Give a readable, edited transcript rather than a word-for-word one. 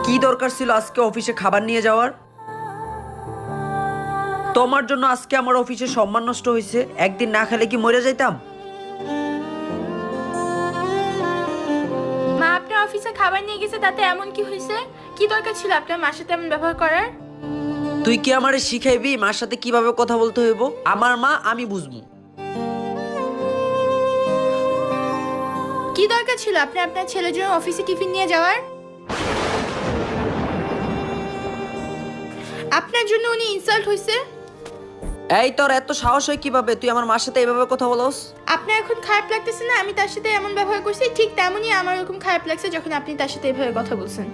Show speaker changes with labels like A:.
A: কি দরকার ছিল আজকে অফিসে খাবার নিয়ে যাওয়ার? তোমার জন্য আজকে আমার অফিসে সম্মান নষ্ট হয়েছে। একদিন না খেলে কি মরে যাইতাম?
B: মা আপনার অফিসে খাবার নিয়ে গেছে, তাতে এমন কি হয়েছে? কি দরকার ছিল আপনার মার সাথে এমন ব্যবহার করার?
A: তুই কি আমারে শিখাইবি মার সাথে কিভাবে কথা বলতে হইব? আমার মা, আমি বুঝবো।
B: কি দরকার ছিল আপনি আপনার ছেলের জন্য অফিসে টিফিন নিয়ে যাওয়ার? আপনার জন্য উনি ইনসাল্ট হয়েছে।
A: এই তোর এত সাহস হয় কিভাবে তুই আমার মার সাথে এইভাবে কথা বলস?
B: আপনার এখন খারাপ লাগতেছে না আমি তার সাথে এমন ব্যবহার করছি? ঠিক তেমনই আমার এরকম খারাপ লাগছে যখন আপনি তার সাথে এভাবে কথা বলছেন।